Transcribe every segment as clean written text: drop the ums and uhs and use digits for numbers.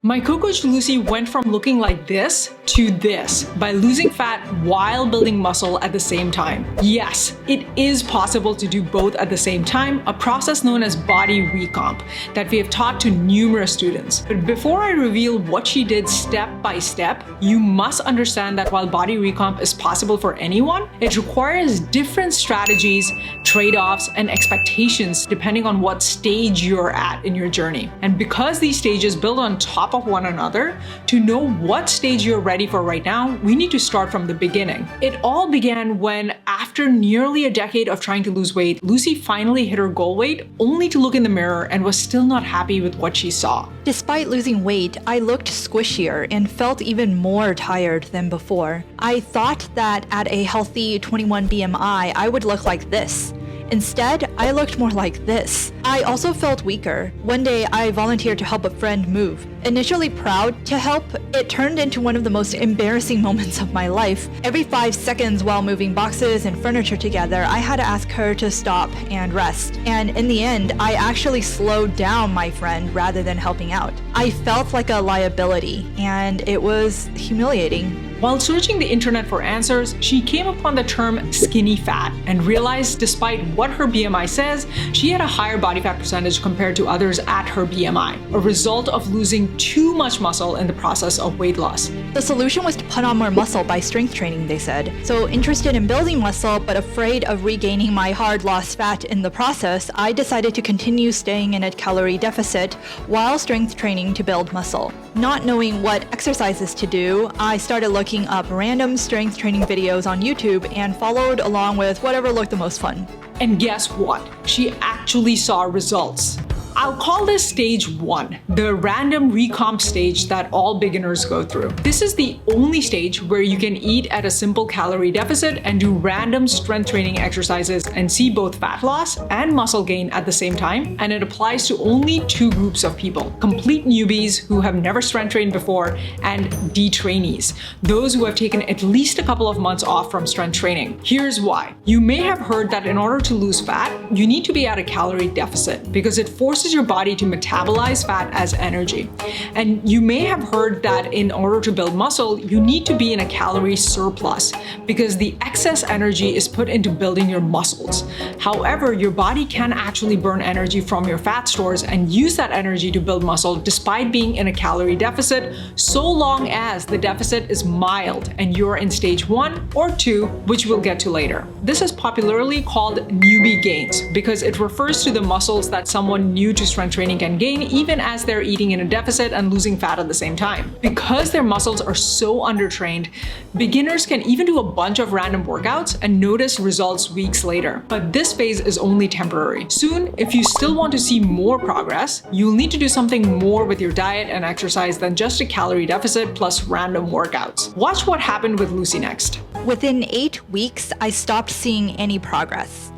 My co-coach Lucy went from looking like this to this by losing fat while building muscle at the same time. Yes, it is possible to do both at the same time, a process known as body recomp that we have taught to numerous students. But before I reveal what she did step by step, you must understand that while body recomp is possible for anyone, it requires different strategies, trade-offs, and expectations depending on what stage you're at in your journey. And because these stages build on top of one another, to know what stage you're ready for right now, we need to start from the beginning. It all began when, after nearly a decade of trying to lose weight, Lucy finally hit her goal weight only to look in the mirror and was still not happy with what she saw. Despite losing weight, I looked squishier and felt even more tired than before. I thought that at a healthy 21 BMI, I would look like this. Instead, I looked more like this. I also felt weaker. One day, I volunteered to help a friend move. Initially proud to help, it turned into one of the most embarrassing moments of my life. Every 5 seconds while moving boxes and furniture together, I had to ask her to stop and rest. And in the end, I actually slowed down my friend rather than helping out. I felt like a liability, and it was humiliating. While searching the internet for answers, she came upon the term skinny fat and realized despite what her BMI says, she had a higher body fat percentage compared to others at her BMI, a result of losing too much muscle in the process of weight loss. The solution was to put on more muscle by strength training, they said. So interested in building muscle but afraid of regaining my hard lost fat in the process, I decided to continue staying in a calorie deficit while strength training to build muscle. Not knowing what exercises to do, I started looking up random strength training videos on YouTube and followed along with whatever looked the most fun. And guess what? She actually saw results. I'll call this stage 1, the random recomp stage that all beginners go through. This is the only stage where you can eat at a simple calorie deficit and do random strength training exercises and see both fat loss and muscle gain at the same time. And it applies to only 2 groups of people: complete newbies who have never strength trained before, and Detrainees, those who have taken at least a couple of months off from strength training. Here's why. You may have heard that in order to lose fat, you need to be at a calorie deficit because it forces your body to metabolize fat as energy. And you may have heard that in order to build muscle, you need to be in a calorie surplus because the excess energy is put into building your muscles. However, your body can actually burn energy from your fat stores and use that energy to build muscle despite being in a calorie deficit, so long as the deficit is mild and you're in stage 1 or 2, which we'll get to later. This is popularly called newbie gains because it refers to the muscles that someone new to strength training can gain even as they're eating in a deficit and losing fat at the same time. Because their muscles are so undertrained, beginners can even do a bunch of random workouts and notice results weeks later. But this phase is only temporary. Soon, if you still want to see more progress, you'll need to do something more with your diet and exercise than just a calorie deficit plus random workouts. Watch what happened with Lucy next. Within 8 weeks, I stopped seeing any progress.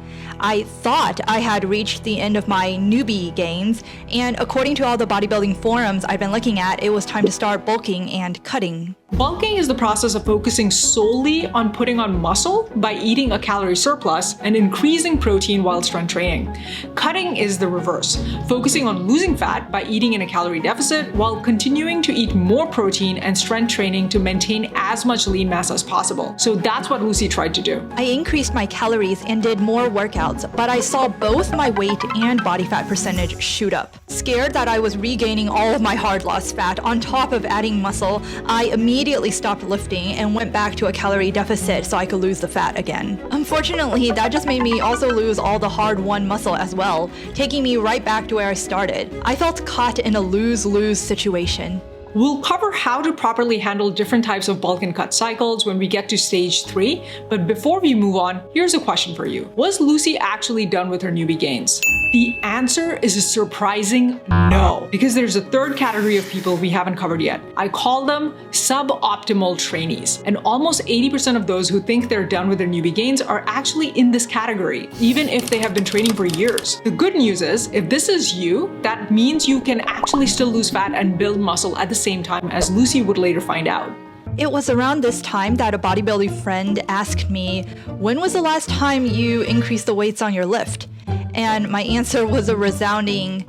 I thought I had reached the end of my newbie gains, and according to all the bodybuilding forums I've been looking at, it was time to start bulking and cutting. Bulking is the process of focusing solely on putting on muscle by eating a calorie surplus and increasing protein while strength training. Cutting is the reverse, focusing on losing fat by eating in a calorie deficit while continuing to eat more protein and strength training to maintain as much lean mass as possible. So that's what Lucy tried to do. I increased my calories and did more workouts, but I saw both my weight and body fat percentage shoot up. Scared that I was regaining all of my hard lost fat on top of adding muscle, I immediately stopped lifting and went back to a calorie deficit so I could lose the fat again. Unfortunately, that just made me also lose all the hard-won muscle as well, taking me right back to where I started. I felt caught in a lose-lose situation. We'll cover how to properly handle different types of bulk and cut cycles when we get to stage 3, but before we move on, here's a question for you. Was Lucy actually done with her newbie gains? The answer is a surprising no, because there's a third category of people we haven't covered yet. I call them suboptimal trainees, and almost 80% of those who think they're done with their newbie gains are actually in this category, even if they have been training for years. The good news is, if this is you, that means you can actually still lose fat and build muscle at the same time, as Lucy would later find out. It was around this time that a bodybuilding friend asked me, "When was the last time you increased the weights on your lift?" And my answer was a resounding,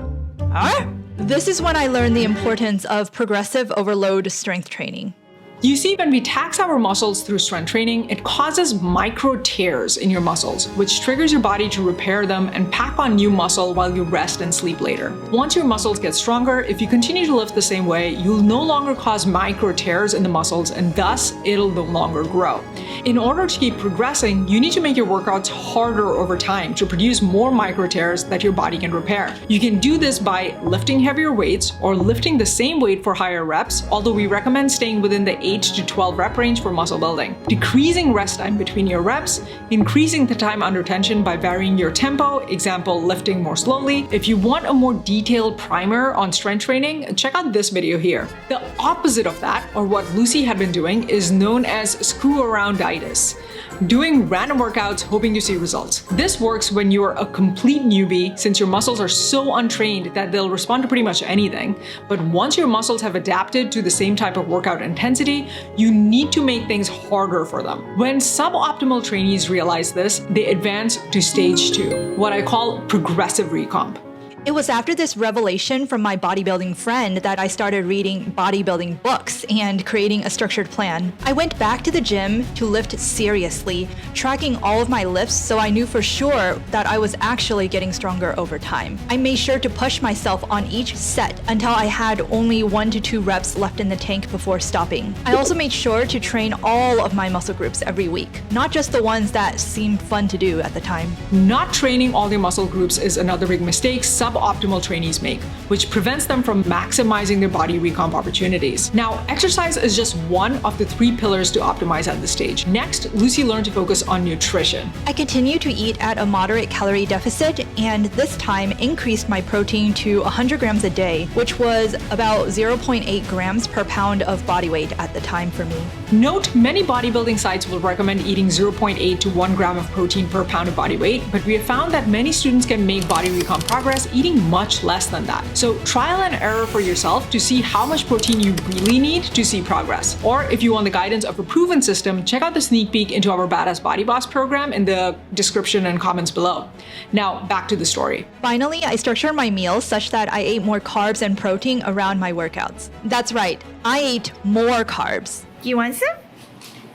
"Huh?" This is when I learned the importance of progressive overload strength training. You see, when we tax our muscles through strength training, it causes micro tears in your muscles, which triggers your body to repair them and pack on new muscle while you rest and sleep later. Once your muscles get stronger, if you continue to lift the same way, you'll no longer cause micro tears in the muscles, and thus it'll no longer grow. In order to keep progressing, you need to make your workouts harder over time to produce more micro tears that your body can repair. You can do this by lifting heavier weights or lifting the same weight for higher reps, although we recommend staying within the 8 to 12 rep range for muscle building. Decreasing rest time between your reps, increasing the time under tension by varying your tempo, example, lifting more slowly. If you want a more detailed primer on strength training, check out this video here. The opposite of that, or what Lucy had been doing, is known as screw-arounditis. Doing random workouts hoping to see results. This works when you're a complete newbie, since your muscles are so untrained that they'll respond to pretty much anything. But once your muscles have adapted to the same type of workout intensity, you need to make things harder for them. When suboptimal trainees realize this, they advance to stage 2, what I call progressive recomp. It was after this revelation from my bodybuilding friend that I started reading bodybuilding books and creating a structured plan. I went back to the gym to lift seriously, tracking all of my lifts so I knew for sure that I was actually getting stronger over time. I made sure to push myself on each set until I had only 1 to 2 reps left in the tank before stopping. I also made sure to train all of my muscle groups every week, not just the ones that seemed fun to do at the time. Not training all your muscle groups is another big mistake suboptimal trainees make, which prevents them from maximizing their body recomp opportunities. Now, exercise is just one of the 3 pillars to optimize at this stage. Next, Lucy learned to focus on nutrition. I continued to eat at a moderate calorie deficit, and this time increased my protein to 100 grams a day, which was about 0.8 grams per pound of body weight at the time for me. Note, many bodybuilding sites will recommend eating 0.8 to 1 gram of protein per pound of body weight, but we have found that many students can make body recomp progress eating much less than that. So trial and error for yourself to see how much protein you really need to see progress. Or if you want the guidance of a proven system, check out the sneak peek into our Badass Body Boss program in the description and comments below. Now, back to the story. Finally, I structured my meals such that I ate more carbs and protein around my workouts. That's right, I ate more carbs. You want some?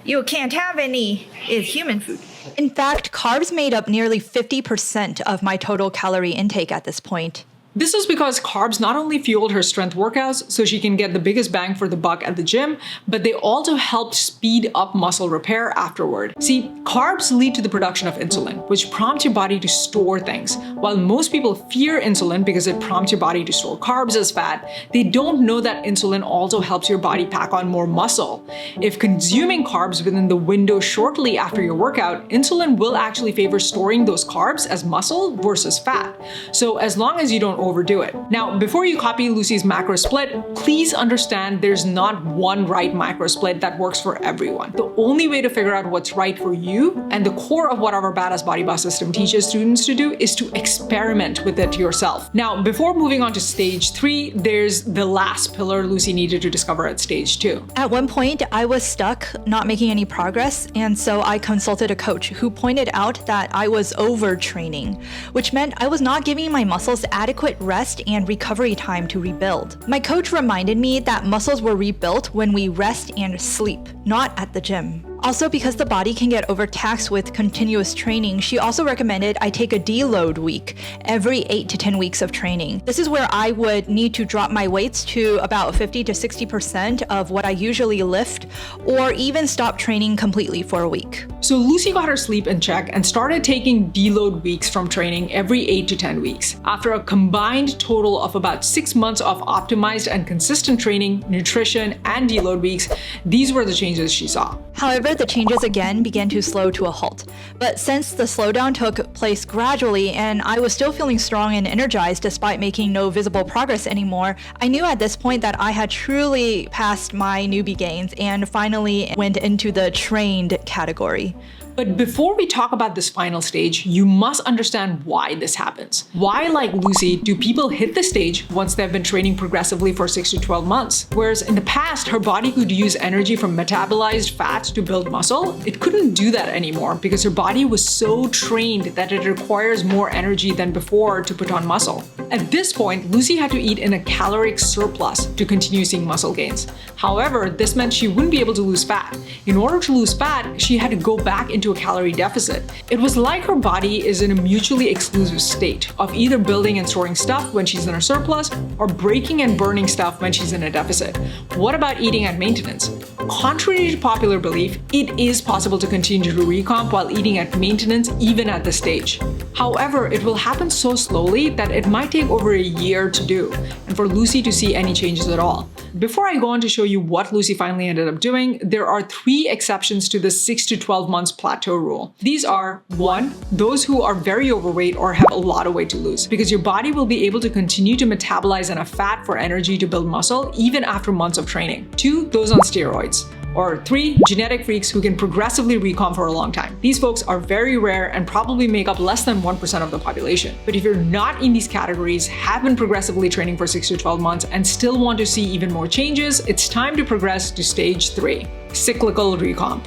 You can't have any. It's human food. In fact, carbs made up nearly 50% of my total calorie intake at this point. This is because carbs not only fueled her strength workouts so she can get the biggest bang for the buck at the gym, but they also helped speed up muscle repair afterward. See, carbs lead to the production of insulin, which prompts your body to store things. While most people fear insulin because it prompts your body to store carbs as fat, they don't know that insulin also helps your body pack on more muscle. If consuming carbs within the window shortly after your workout, insulin will actually favor storing those carbs as muscle versus fat. So as long as you don't overdo it. Now, before you copy Lucy's macro split, please understand there's not one right macro split that works for everyone. The only way to figure out what's right for you, and the core of what our Badass Body Boss system teaches students to do, is to experiment with it yourself. Now, before moving on to stage 3, there's the last pillar Lucy needed to discover at stage 2. At one point, I was stuck, not making any progress, and so I consulted a coach who pointed out that I was overtraining, which meant I was not giving my muscles adequate rest and recovery time to rebuild. My coach reminded me that muscles were rebuilt when we rest and sleep, not at the gym. Also, because the body can get overtaxed with continuous training, she also recommended I take a deload week every 8 to 10 weeks of training. This is where I would need to drop my weights to about 50 to 60% of what I usually lift, or even stop training completely for a week. So Lucy got her sleep in check and started taking deload weeks from training every 8 to 10 weeks. After a combined total of about 6 months of optimized and consistent training, nutrition, and deload weeks, these were the changes she saw. However, the changes again began to slow to a halt. But since the slowdown took place gradually and I was still feeling strong and energized despite making no visible progress anymore, I knew at this point that I had truly passed my newbie gains and finally went into the trained category. But before we talk about this final stage, you must understand why this happens. Why, like Lucy, do people hit this stage once they've been training progressively for 6 to 12 months? Whereas in the past, her body could use energy from metabolized fat to build muscle, it couldn't do that anymore because her body was so trained that it requires more energy than before to put on muscle. At this point, Lucy had to eat in a caloric surplus to continue seeing muscle gains. However, this meant she wouldn't be able to lose fat. In order to lose fat, she had to go back into a calorie deficit. It was like her body is in a mutually exclusive state of either building and storing stuff when she's in a surplus or breaking and burning stuff when she's in a deficit. What about eating at maintenance? Contrary to popular belief, it is possible to continue to recomp while eating at maintenance even at this stage. However, it will happen so slowly that it might take over a year to do, and for Lucy to see any changes at all. Before I go on to show you what Lucy finally ended up doing, there are 3 exceptions to the 6 to 12 months plateau rule. These are 1, those who are very overweight or have a lot of weight to lose, because your body will be able to continue to metabolize enough fat for energy to build muscle even after months of training. 2, those on steroids. Or 3, genetic freaks who can progressively recomp for a long time. These folks are very rare and probably make up less than 1% of the population. But if you're not in these categories, have been progressively training for 6 to 12 months, and still want to see even more changes, it's time to progress to stage 3, cyclical recomp.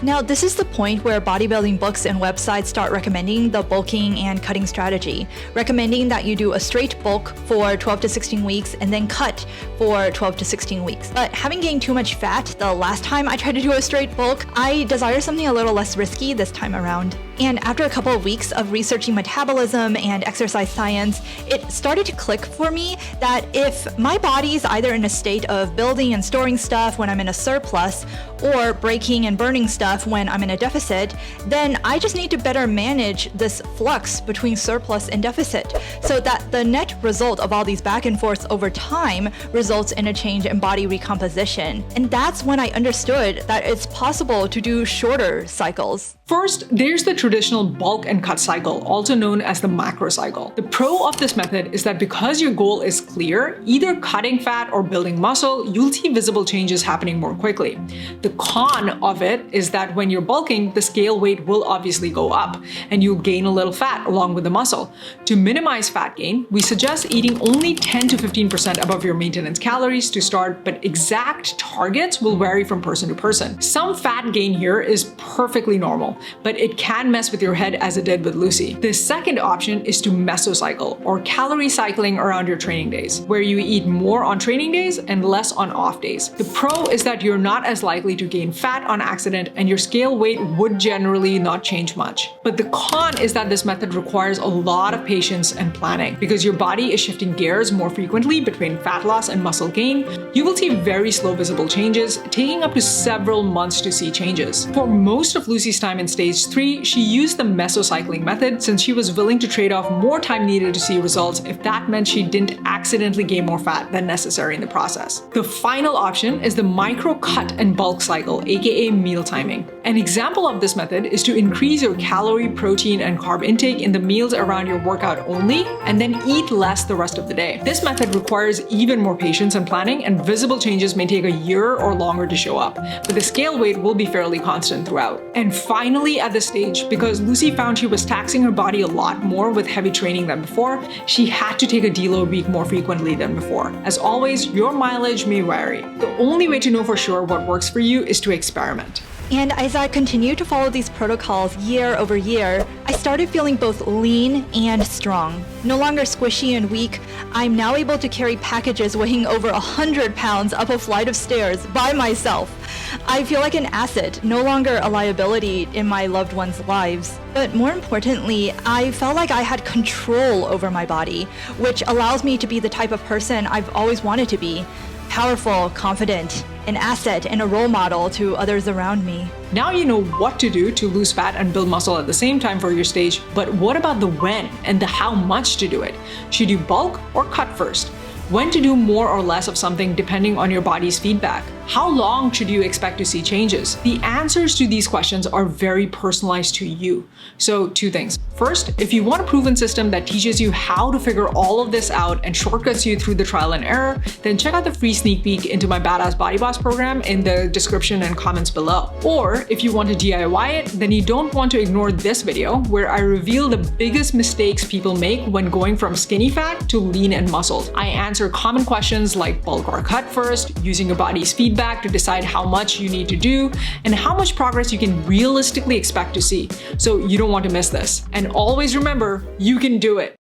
Now, this is the point where bodybuilding books and websites start recommending the bulking and cutting strategy, recommending that you do a straight bulk for 12 to 16 weeks and then cut for 12 to 16 weeks. But having gained too much fat the last time I tried to do a straight bulk, I desire something a little less risky this time around. And after a couple of weeks of researching metabolism and exercise science, it started to click for me that if my body's either in a state of building and storing stuff when I'm in a surplus, or breaking and burning stuff when I'm in a deficit, then I just need to better manage this flux between surplus and deficit so that the net result of all these back and forths over time results in a change in body recomposition. And that's when I understood that it's possible to do shorter cycles. First, there's the traditional bulk and cut cycle, also known as the macro cycle. The pro of this method is that because your goal is clear, either cutting fat or building muscle, you'll see visible changes happening more quickly. The con of it is that when you're bulking, the scale weight will obviously go up, and you'll gain a little fat along with the muscle. To minimize fat gain, we suggest eating only 10 to 15% above your maintenance calories to start, but exact targets will vary from person to person. Some fat gain here is perfectly normal, but it can mess with your head as it did with Lucy. The second option is to mesocycle, or calorie cycling around your training days, where you eat more on training days and less on off days. The pro is that you're not as likely to gain fat on accident, and your scale weight would generally not change much. But the con is that this method requires a lot of patience and planning. Because your body is shifting gears more frequently between fat loss and muscle gain, you will see very slow visible changes, taking up to several months to see changes. For most of Lucy's time in stage 3, she used the mesocycling method since she was willing to trade off more time needed to see results if that meant she didn't accidentally gain more fat than necessary in the process. The final option is the micro cut and bulk cycle, aka meal timing. An example of this method is to increase your calorie, protein, and carb intake in the meals around your workout only, and then eat less the rest of the day. This method requires even more patience and planning, and visible changes may take a year or longer to show up, but the scale weight will be fairly constant throughout. And finally, at this stage, because Lucy found she was taxing her body a lot more with heavy training than before, she had to take a deload week more frequently than before. As always, your mileage may vary. The only way to know for sure what works for you is to experiment. And as I continued to follow these protocols year over year, I started feeling both lean and strong. No longer squishy and weak, I'm now able to carry packages weighing over 100 pounds up a flight of stairs by myself. I feel like an asset, no longer a liability in my loved ones' lives. But more importantly, I felt like I had control over my body, which allows me to be the type of person I've always wanted to be. Powerful, confident, an asset and a role model to others around me. Now you know what to do to lose fat and build muscle at the same time for your stage, but what about the when and the how much to do it? Should you bulk or cut first? When to do more or less of something depending on your body's feedback? How long should you expect to see changes? The answers to these questions are very personalized to you. So 2 things. First, if you want a proven system that teaches you how to figure all of this out and shortcuts you through the trial and error, then check out the free sneak peek into my Badass Body Boss program in the description and comments below. Or if you want to DIY it, then you don't want to ignore this video where I reveal the biggest mistakes people make when going from skinny fat to lean and muscled. I answer common questions like bulk or cut first, using your body's feedback to decide how much you need to do, and how much progress you can realistically expect to see. So you don't want to miss this. And always remember, you can do it.